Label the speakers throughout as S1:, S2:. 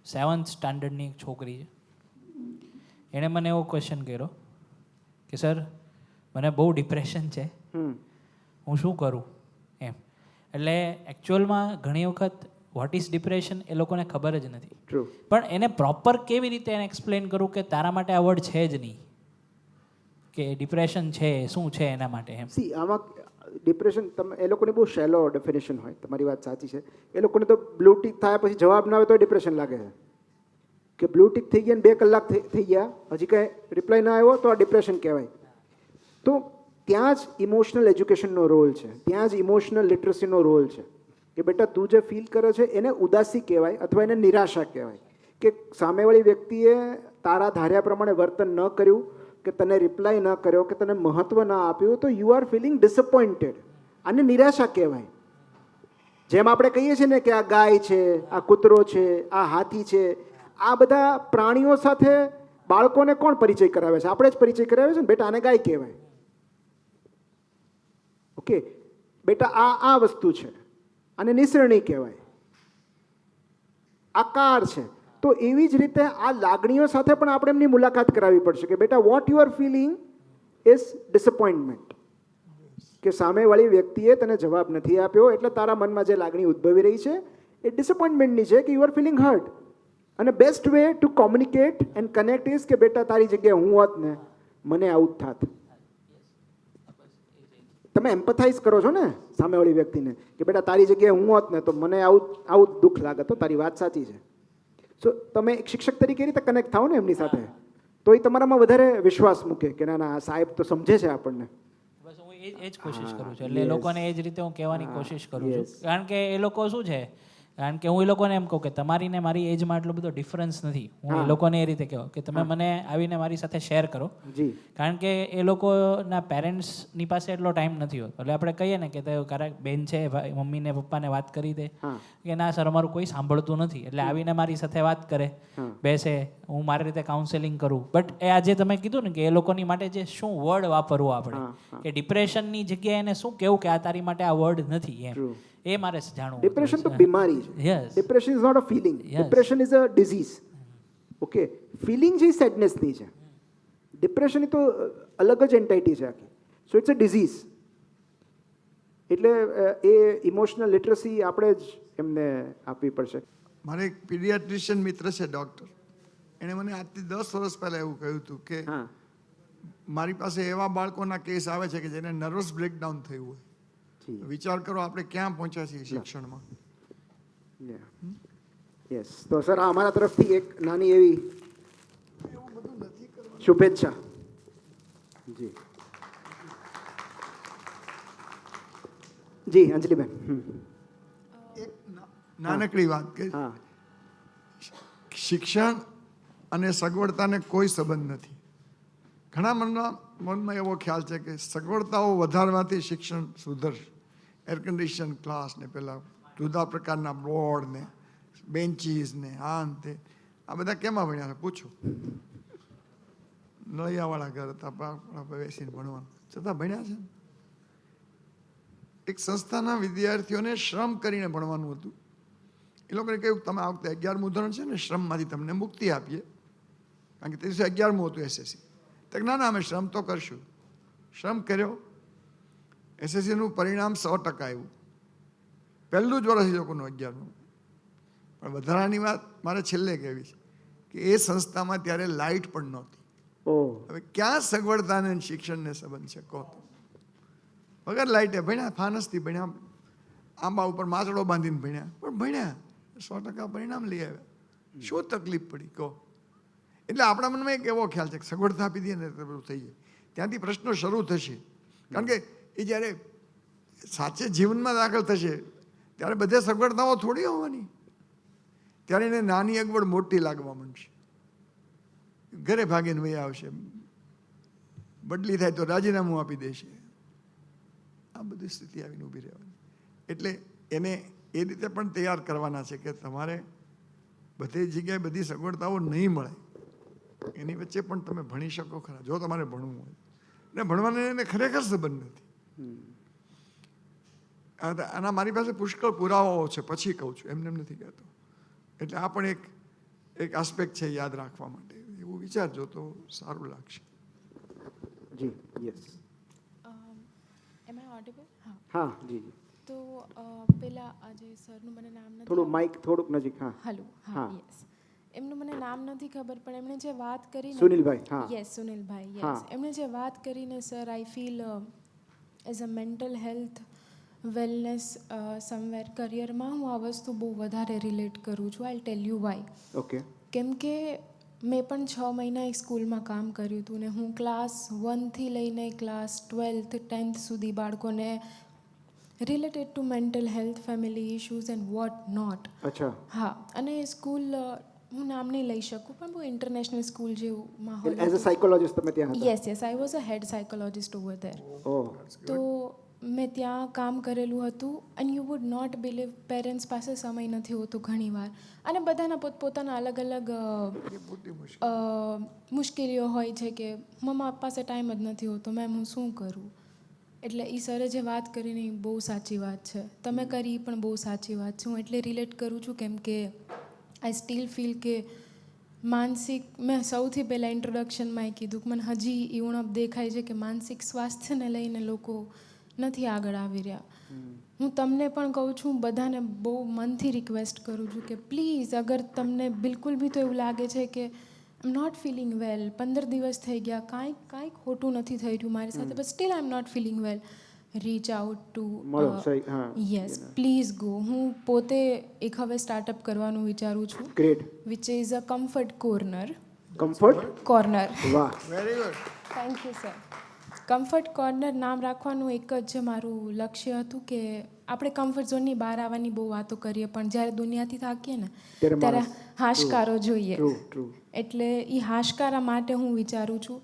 S1: 7th સ્ટાન્ડર્ડની એક છોકરી છે. એણે મને એવો ક્વેશ્ચન કર્યો કે સર મને બહુ ડિપ્રેશન છે, હું શું કરું એમ. એટલે એકચ્યુઅલમાં ઘણી વખત વોટ ઇઝ ડિપ્રેશન એ લોકોને ખબર જ નથી. પણ એને પ્રોપર કેવી રીતે એને એક્સપ્લેન કરું કે તારા માટે આ વર્ડ છે જ નહીં, કે ડિપ્રેશન છે શું છે એના માટે એમ.
S2: સી આમાં ડિપ્રેશન એ લોકોની બહુ શેલો ડેફિનેશન હોય. તમારી વાત સાચી છે. એ લોકોને તો બ્લુ ટિક થાય પછી જવાબ ના આવે તો ડિપ્રેશન લાગે છે કે બ્લુ ટિક થઈ ગયા ને 2 કલાક થઈ ગયા હજી કાંઈ રિપ્લાય ના આવ્યો તો આ ડિપ્રેશન કહેવાય. તો ત્યાં જ ઇમોશનલ એજ્યુકેશનનો રોલ છે, ત્યાં જ ઇમોશનલ લિટરસીનો રોલ છે કે બેટા તું જે ફીલ કરે છે એને ઉદાસી કહેવાય અથવા એને નિરાશા કહેવાય કે સામેવાળી વ્યક્તિએ તારા ધાર્યા પ્રમાણે વર્તન ન કર્યું કે તને રિપ્લાય ન કર્યો કે તને મહત્વ ના આપ્યું તો યુ આર ફિલિંગ ડિસઅપોઇન્ટેડ. આને નિરાશા કહેવાય. જેમ આપણે કહીએ છીએ ને કે આ ગાય છે, આ કૂતરો છે, આ હાથી છે, આ બધા પ્રાણીઓ સાથે બાળકોને કોણ પરિચય કરાવે છે? આપણે જ પરિચય કરાવે છે ને, બેટા આને ગાય કહેવાય, ઓકે બેટા આ વસ્તુ છે, આને નિસરણી કહેવાય, આકાર છે. તો એવી જ રીતે આ લાગણીઓ સાથે પણ આપણે એમની મુલાકાત કરાવવી પડશે કે બેટા what you are feeling is disappointment, કે સામેવાળી વ્યક્તિએ તને જવાબ નથી આપ્યો એટલે તારા મનમાં જે લાગણી ઉદ્ભવી રહી છે એ ડિસઅપોઇન્ટમેન્ટની છે કે યુ આર ફિલિંગ હર્ટ. અને best way to communicate and connect is કે બેટા તારી જગ્યાએ હું હોત ને મને આવું જ થાત. તમે એમ્પથાઇઝ કરો છો ને સામેવાળી વ્યક્તિને કે બેટા તારી જગ્યાએ હું હોત ને તો મને આવું દુઃખ લાગત. તો તારી વાત સાચી છે. સો તમે એક શિક્ષક તરીકે રીતે કનેક્ટ થાઓ ને એમની સાથે, તો એ તમારામાં વધારે વિશ્વાસ મૂકે કે ના ના સાહેબ તો સમજે છે આપણને.
S1: બસ હું એ જ કોશિશ કરું છું. એટલે લોકોને એ જ રીતે હું કહેવાની કોશિશ કરું છું. કારણ કે એ લોકો શું છે, કારણ કે હું એ લોકોને એમ કહું કે તમારી ને મારી એજમાં એટલો બધો ડિફરન્સ નથી. હું એ લોકોને એ રીતે કહું કે તમે મને આવીને મારી સાથે શેર કરો. કારણ કે એ લોકોના પેરેન્ટ્સની પાસે એટલો ટાઈમ નથી હોતો. એટલે આપણે કહીએ ને કે ક્યારેક બેન છે મમ્મીને પપ્પાને વાત કરી દે કે ના સર અમારું કોઈ સાંભળતું નથી, એટલે આવીને મારી સાથે વાત કરે, બેસે, હું મારી રીતે કાઉન્સેલિંગ કરું. બટ એ આજે તમે કીધું ને કે એ લોકોની માટે જે શું વર્ડ વાપરવો આપણે, કે ડિપ્રેશનની જગ્યાએ એને શું કહેવું કે આ તારી માટે આ વર્ડ નથી એમ, એ મારે જાણવું.
S2: ડિપ્રેશન તો બીમારી છે. Depression is not a feeling. Depression is a disease. Okay, feeling જે સેડનેસની છે, ડિપ્રેશન તો અલગ જ એન્ટાઇટી છે આખી. So it's a disease. એટલે એ ઇમોશનલ લિટરસી આપણે જ એમને આપવી પડશે.
S3: મારે એક પીડિયાટ્રિશિયન મિત્ર છે ડૉક્ટર, એણે મને આજથી 10 વર્ષ પહેલાં એવું કહ્યું હતું કે મારી પાસે એવા બાળકોના કેસ આવે છે કે જેને નર્વસ બ્રેકડાઉન થયું હોય. વિચાર કરો આપણે ક્યાં પહોંચ્યા છીએ શિક્ષણમાં.
S2: યસ. તો સર અમારા તરફથી એક નાની એવી શુભેચ્છા. જી જી અંજલિબેન.
S3: એક નાનકડી વાત કે શિક્ષણ અને સગવડતાને કોઈ સંબંધ નથી. ઘણા મનમાં એવો ખ્યાલ છે કે સગવડતાઓ વધારવાથી શિક્ષણ સુધરશે. એર કન્ડિશન ક્લાસ ને પેલા જુદા પ્રકારના બોર્ડ ને બેન્ચીસ ને આ તે આ બધા કેમાં ભણ્યા છે પૂછો. નળિયાવાળા ઘર હતા બેસીને ભણવાનું, છતાં ભણ્યા છે. એક સંસ્થાના વિદ્યાર્થીઓને શ્રમ કરીને ભણવાનું હતું. એ લોકોને કહ્યું તમે આ વખતે 11મું ધોરણ છે ને શ્રમમાંથી તમને મુક્તિ આપીએ, કારણ કે તે દિવસે 11મું હતું SSC. ના ના અમે શ્રમ તો કરશું. શ્રમ કર્યો, SSCનું પરિણામ 100% આવ્યું. પહેલું જ વર્ષ એ લોકોનું 11મું. પણ વધારાની વાત મારે છેલ્લે કહેવી છે કે એ સંસ્થામાં ત્યારે લાઇટ પણ નહોતી. હવે ક્યાં સગવડતાને શિક્ષણને સંબંધ છે કહો તો? વગર લાઇટે ભણ્યા, ફાનસથી ભણ્યા, આંબા ઉપર માછડો બાંધીને ભણ્યા, પણ ભણ્યા, 100% પરિણામ લઈ આવ્યા. શું તકલીફ પડી કહો? એટલે આપણા મનમાં એક એવો ખ્યાલ છે કે સગવડતા આપી દઈએ ને તો બધું થઈ જાય. ત્યાંથી પ્રશ્નો શરૂ થશે. કારણ કે એ જ્યારે સાચે જીવનમાં દાખલ થશે ત્યારે બધે સગવડતાઓ થોડી હોવાની. ત્યારે એને નાની અગવડ મોટી લાગવા માંડશે. ઘરે ભાગીને વહી આવશે, બદલી થાય તો રાજીનામું આપી દેશે. આ બધી સ્થિતિ આવીને ઊભી રહેવાની. એટલે એને એ રીતે પણ તૈયાર કરવાના છે કે તમારે બધી જગ્યાએ બધી સગવડતાઓ નહીં મળે, એની વચ્ચે પણ તમે ભણી શકો ખરા જો તમારે ભણવું હોય. ને ભણવાને એને ખરેખર સંબંધ નથી. આના મારી પાસે પુષ્કળ પુરાવાઓ છે, પછી કહું છું, એમને એમ નથી કહેતો. એટલે આ પણ એક એક આસ્પેક્ટ છે યાદ રાખવા માટે. એવું વિચારજો તો સારું લાગશે.
S2: જી યસ
S4: એમ આઈ ઓડિબલ? હા.
S2: હા જી જી
S4: તો પેલા આજે સરનું મને નામ નથી
S2: થોડું માઇક થોડુંક નજીક. હા
S4: હલો.
S2: હા.
S4: હા યસ. એમનું મને નામ નથી ખબર પણ એમણે જે વાત કરી
S2: સુનિલભાઈ. હા
S4: યસ સુનિલભાઈ
S2: હા.
S4: યસ એમણે જે વાત કરીને sir I feel as a mental health wellness somewhere કરિયરમાં હું આ વસ્તુ બહુ વધારે રિલેટ કરું છું. I tell you why.
S2: Okay
S4: કેમ કે મેં પણ 6 મહિના એક સ્કૂલમાં કામ કર્યું હતું ને હું ક્લાસ 1થી લઈને ક્લાસ 12th 10th સુધી બાળકોને related to mental health family issues and what not.
S2: અચ્છા
S4: હા અને સ્કૂલ હું નામ નહીં લઈ શકું પણ બહુ ઇન્ટરનેશનલ સ્કૂલ જેવું માહોલ
S2: એઝ અ સાયકોલોજિસ્ટ તમે ત્યાં હતા?
S4: Yes yes I was a head psychologist over there.
S2: Oh
S4: તો મેં ત્યાં કામ કરેલું હતું and you would not believe parents પાસે સમય નથી હોતો ઘણીવાર અને બધાના પોતપોતાના અલગ અલગ મુશ્કેલીઓ હોય છે કે મમ્મા પાસે ટાઈમ જ નથી હોતો મેમ હું શું કરું. એટલે એ સરે જે વાત કરીને એ બહુ સાચી વાત છે. તમે કરી પણ બહુ સાચી વાત છે. હું એટલે રિલેટ કરું છું કેમ કે આઈ સ્ટીલ ફીલ કે માનસિક મેં સૌથી પહેલાં ઇન્ટ્રોડક્શનમાં એ કીધું કે મને હજી એ ઉણપ દેખાય છે કે માનસિક સ્વાસ્થ્યને લઈને લોકો નથી આગળ આવી રહ્યા. હું તમને પણ કહું છું બધાને બહુ મનથી રિક્વેસ્ટ કરું છું કે પ્લીઝ અગર તમને બિલકુલ બી તો એવું લાગે છે કે આઈ એમ નોટ ફિલિંગ વેલ 15 દિવસ થઈ ગયા કાંઈ ખોટું નથી થઈ રહ્યું મારી સાથે but still I am not feeling well reach out to yes please go. હું પોતે એક હવે સ્ટાર્ટઅપ કરવાનું વિચારું છું
S2: great.
S4: Which is a comfort corner.
S2: Corner. વાહ
S3: very good.
S4: Thank you sir. Comfort corner નામ રાખવાનું એક જ મારું લક્ષ્ય હતું કે આપણે કમ્ફર્ટ ઝોનની બહાર આવવાની બહુ વાતો કરીએ પણ જ્યારે દુનિયાથી થાકીએ ને ત્યારે હાશકારો જોઈએ. એટલે એ હાશકારા માટે હું વિચારું છું.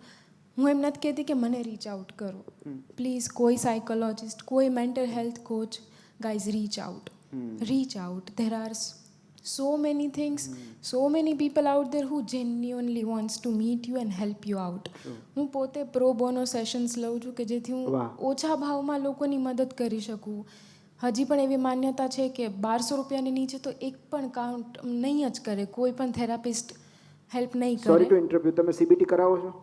S4: હું એમ નથી કહેતી કે મને રીચ આઉટ કરો. પ્લીઝ કોઈ સાયકોલોજિસ્ટ કોઈ mental health coach guys rich out. There are so many things, so many people out there who genuinely wants to meet you and help you out. હું પોતે પ્રો બોનો સેશન્સ લઉં છું કે જેથી હું ઓછા ભાવમાં લોકોની મદદ કરી શકું. હજી પણ એવી માન્યતા છે કે 1200 રૂપિયાની નીચે તો એક પણ કાઉન્ટ નહીં જ કરે કોઈ પણ થેરાપિસ્ટ હેલ્પ નહીં કરે.
S2: સોરી ટુ ઇન્ટરપ્ટ, તમે સીબીટી કરાવો છો?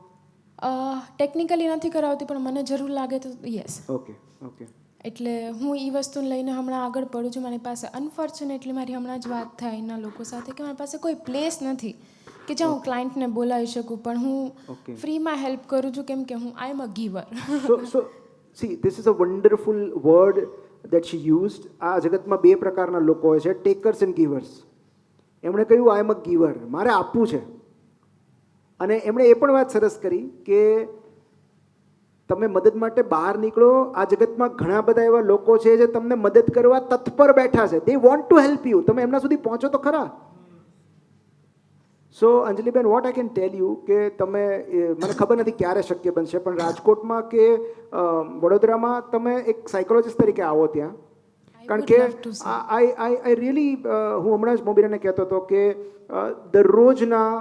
S4: ટેકનિકલી નથી કરાવતી પણ મને જરૂર લાગે તો યસ.
S2: Okay okay.
S4: એટલે હું એ વસ્તુને લઈને હમણાં આગળ પડું છું. મારી પાસે અનફોર્ચ્યુનેટલી મારી હમણાં જ વાત થાય એના લોકો સાથે કે મારી પાસે કોઈ પ્લેસ નથી કે જ્યાં હું ક્લાયન્ટને બોલાવી શકું પણ હું ફ્રીમાં હેલ્પ કરું છું કેમ કે હું I am a giver.
S2: So see this is a wonderful word that she used. આ જગતમાં બે પ્રકારના લોકો હોય છે, ટેકર્સ એન્ડ ગીવર્સ. એમણે કહ્યું આઈ એમ અ ગીવર, મારે આપવું છે. અને એમણે એ પણ વાત સરસ કરી કે તમે મદદ માટે બહાર નીકળો. આ જગતમાં ઘણા બધા એવા લોકો છે જે તમને મદદ કરવા તત્પર બેઠા છે. They want to help you. તમે એમના સુધી પહોંચો તો ખરા. સો અંજલિબેન, what I can tell you કે તમે મને ખબર નથી ક્યારે શક્ય બનશે પણ રાજકોટમાં કે વડોદરામાં તમે એક સાયકોલોજિસ્ટ તરીકે આવો ત્યાં. કારણ કે આઈ રિયલી હું હમણાં જ મોબીરાને કહેતો હતો કે દરરોજના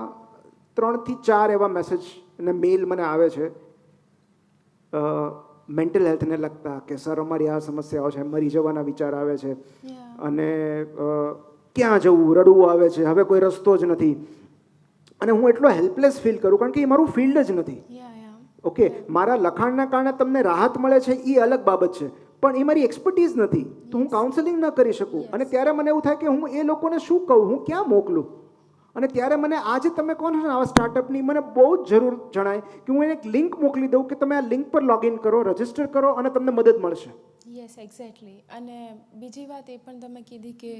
S2: 3 થી 4 એવા મેસેજ અને મેલ મને આવે છે મેન્ટલ હેલ્થને લગતા કે સર અમારી આ સમસ્યાઓ છે, મરી જવાના વિચાર આવે છે અને ક્યાં જવું, રડવું આવે છે, હવે કોઈ રસ્તો જ નથી. અને હું એટલો હેલ્પલેસ ફીલ કરું કારણ કે એ મારું ફિલ્ડ જ નથી. ઓકે, મારા લખાણના કારણે તમને રાહત મળે છે એ અલગ બાબત છે પણ એ મારી એક્સપર્ટીઝ નથી તો હું કાઉન્સેલિંગ ન કરી શકું. અને ત્યારે મને એવું થાય કે હું એ લોકોને શું કહું, હું ક્યાં મોકલું. અને ત્યારે મને આજે તમે કહો છો ને આવા સ્ટાર્ટઅપની મને બહુ જ જરૂર જણાય કે હું એને એક લિંક મોકલી દઉં કે તમે આ લિંક પર લોગિન કરો, રજિસ્ટર કરો અને તમને મદદ મળશે.
S4: Yes exactly. અને બીજી વાત એ પણ તમે કીધી કે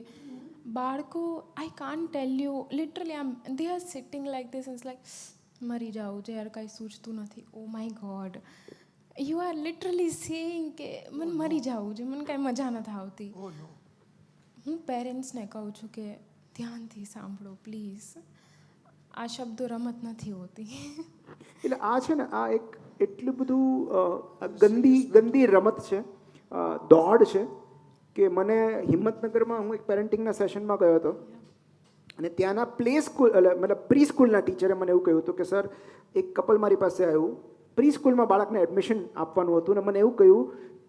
S4: બાળકો I can't tell you literally they are sitting like this is like મરી જાઉં છે યાર, કાંઈ સૂચતું નથી. Oh my God, you are literally saying કે મને મરી જાવું છે, મને કાંઈ મજા નથી આવતી. હું પેરેન્ટ્સને કહું છું કે ધ્યાનથી સાંભળો પ્લીઝ, આ શબ્દો રમત નથી હોતી.
S2: એટલે આ છે ને આ એક એટલું બધું ગંદી રમત છે, દોડ છે કે મને હિંમતનગરમાં હું એક પેરેન્ટિંગના સેશનમાં ગયો હતો અને ત્યાંના પ્રી સ્કૂલના ટીચરે મને એવું કહ્યું હતું કે સર એક કપલ મારી પાસે આવ્યું, પ્રી સ્કૂલમાં બાળકને એડમિશન આપવાનું હતું અને મને એવું કહ્યું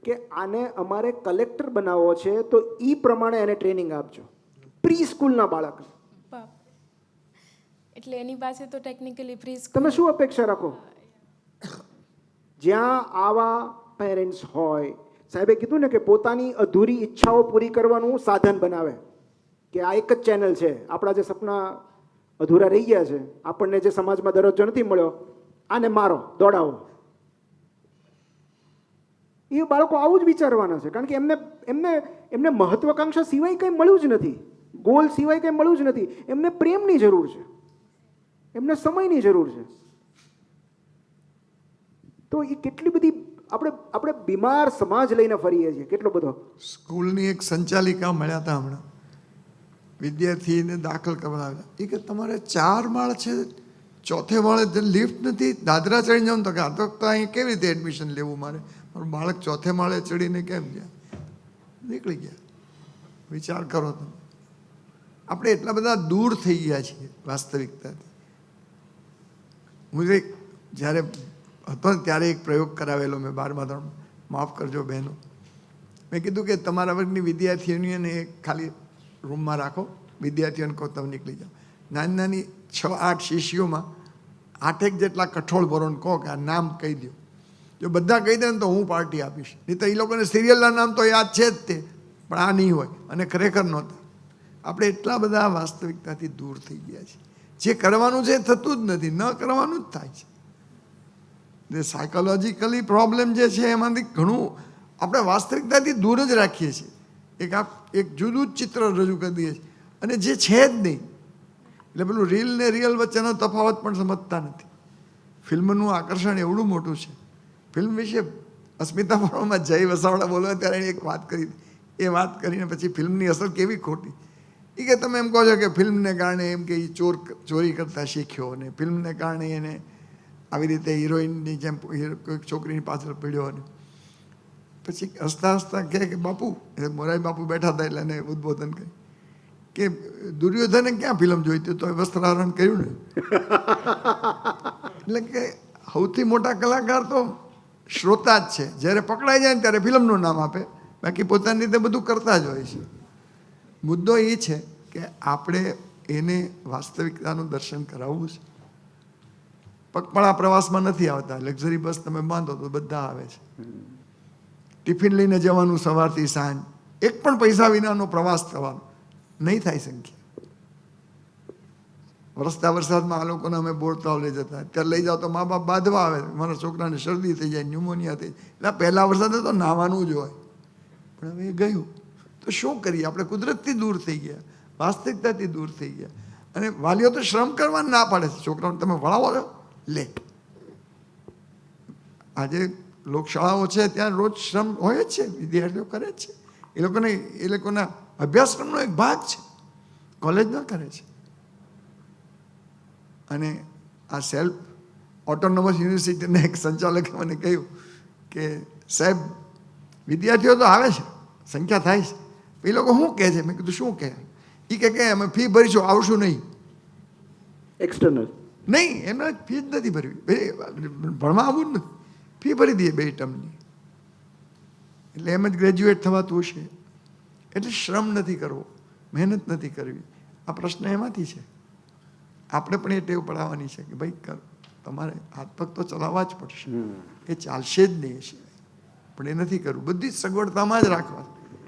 S2: કે આને અમારે કલેક્ટર બનાવવો છે તો એ પ્રમાણે એને ટ્રેનિંગ આપજો. પ્રી સ્કૂલના બાળક.
S4: એટલે એની પાસે તો ટેકનિકલી પ્રી
S2: તમે શું અપેક્ષા રાખો જ્યાં આવા પેરેન્ટ્સ હોય? સાહેબે કીધું ને કે પોતાની અધૂરી ઈચ્છાઓ પૂરી કરવાનું સાધન બનાવે, કે આ એક જ ચેનલ છે, આપણા જે સપના અધૂરા રહી ગયા છે, આપણને જે સમાજમાં દરજ્જો નથી મળ્યો, આને મારો દોડાવો. એ બાળકો આવું જ વિચારવાના છે, કારણ કે એમને એમને એમને મહત્વાકાંક્ષા સિવાય કંઈ મળ્યું જ નથી, ગોલ સિવાય કંઈ મળ્યું જ નથી. એમને પ્રેમની જરૂર છે, એમને સમયની જરૂર છે. તો એ કેટલી બધી આપણે બીમાર સમાજ લઈને ફરીએ છીએ, કેટલો બધો.
S3: સ્કૂલની એક સંચાલિકા મળ્યા હતા હમણાં, વિદ્યાર્થીને દાખલ કરવા આવ્યા. એ કે તમારે 4 માળ છે, 4થે માળે લિફ્ટ નથી, દાદરા ચડી જાવ તો કે આ તો અહીં કેવી રીતે એડમિશન લેવું મારે? મારું બાળક 4થે માળે ચડીને કેમ ગયા? નીકળી ગયા. વિચાર કરો તમે, આપણે એટલા બધા દૂર થઈ ગયા છીએ વાસ્તવિકતાથી. હું જ્યારે હતો ને ત્યારે એક પ્રયોગ કરાવેલો મેં 12મા ધોરણ, માફ કરજો બહેનો. મેં કીધું કે તમારા વર્ગની વિદ્યાર્થીઓને ખાલી રૂમમાં રાખો, વિદ્યાર્થીઓને કહો તમે નીકળી જાઓ. નાની નાની 6-8 શીશીઓમાં 8 જેટલા કઠોળ ભરોને કહો કે આ નામ કહી દો. જો બધા કહી દે ને તો હું પાર્ટી આપીશ, નહીં તો એ લોકોને સિરિયલના નામ તો યાદ છે જ તે, પણ આ નહીં હોય, અને ખરેખર નહોતા. આપણે એટલા બધા વાસ્તવિકતાથી દૂર થઈ ગયા છીએ. જે કરવાનું છે એ થતું જ નથી, ન કરવાનું જ થાય છે. જે સાયકોલોજીકલી પ્રોબ્લેમ જે છે એમાંથી ઘણું આપણે વાસ્તવિકતાથી દૂર જ રાખીએ છીએ. એક જુદું જ ચિત્ર રજૂ કરી દઈએ છીએ, અને જે છે જ નહીં. એટલે પેલું રીલ ને રિયલ વચ્ચેનો તફાવત પણ સમજતા નથી. ફિલ્મનું આકર્ષણ એવડું મોટું છે. ફિલ્મ વિશે અસ્મિતા ફોરમમાં જય વસાવડા બોલવા ત્યારે એણે એક વાત કરી, એ વાત કરીને પછી ફિલ્મની અસર કેવી ખોટી. એ કે તમે એમ કહો છો કે ફિલ્મને કારણે એમ કે એ ચોરી કરતા શીખ્યો, અને ફિલ્મને કારણે એને આવી રીતે હિરોઈનની જેમ કોઈક છોકરીની પાછળ પડ્યો. અને પછી હસતા હસતા કહે કે બાપુ, મોરારી બાપુ બેઠા હતા એટલે એને ઉદ્બોધન કર્યું કે દુર્યોધને ક્યાં ફિલ્મ જોઈ હતી, તો વસ્ત્રાહરણ કર્યું ને. એટલે કે સૌથી મોટા કલાકાર તો શ્રોતા જ છે. જ્યારે પકડાઈ જાય ને ત્યારે ફિલ્મનું નામ આપે, બાકી પોતાની રીતે બધું કરતા જ હોય છે. મુદ્દો એ છે કે આપણે એને વાસ્તવિકતાનું દર્શન કરાવવું છે. પગપાળા પ્રવાસમાં નથી આવતા, લક્ઝરી બસ તમે બાંધો તો બધા આવે છે. ટિફિન લઈને જવાનું સવારથી સાંજ, એક પણ પૈસા વિનાનો પ્રવાસ થવાનો નહીં થાય સંખ્યા. વરસતા વરસાદમાં આ લોકોને અમે બોરતાવ લઈ જતા, ત્યારે લઈ જાઓ તો મા બાપ બાંધવા આવે, મારા છોકરાને શરદી થઈ જાય, ન્યુમોનિયા થઈ જાય. એટલે પહેલા વરસાદે તો નાહવાનું જ હોય, પણ હવે એ ગયું તો શું કરીએ? આપણે કુદરતથી દૂર થઈ ગયા, વાસ્તવિકતાથી દૂર થઈ ગયા. અને વાલીઓ તો શ્રમ કરવા ના પાડે છે. છોકરાઓને તમે ભણાવો છો, લે. આજે લોકશાળાઓ છે ત્યાં રોજ શ્રમ હોય જ છે, વિદ્યાર્થીઓ કરે જ છે. એ લોકોના અભ્યાસક્રમનો એક ભાગ છે, કોલેજમાં કરે છે. અને આ સેલ્ફ ઓટોનોમસ યુનિવર્સિટીના એક સંચાલકે મને કહ્યું કે સાહેબ વિદ્યાર્થીઓ તો આવે છે, સંખ્યા થાય છે, એ લોકો શું કહે છે? મેં કીધું શું કહે? એ કે અમે ફી ભરીશું, આવશું નહીં.
S2: એક્સટર્નલ
S3: નહીં, એમને ફી જ નથી ભરવી, ભણવા આવવું જ નથી, ફી ભરી દઈએ 2 ટર્મની. એટલે એમ જ ગ્રેજ્યુએટ થવાતું હશે. એટલે શ્રમ નથી કરવો, મહેનત નથી કરવી. આ પ્રશ્ન એમાંથી છે. આપણે પણ એ ટેવ પડાવવાની છે કે ભાઈ તમારે હાથ પગ તો ચલાવવા જ પડશે, એ ચાલશે જ નહીં. પણ એ નથી કરવું, બધી જ સગવડતામાં જ રાખવા.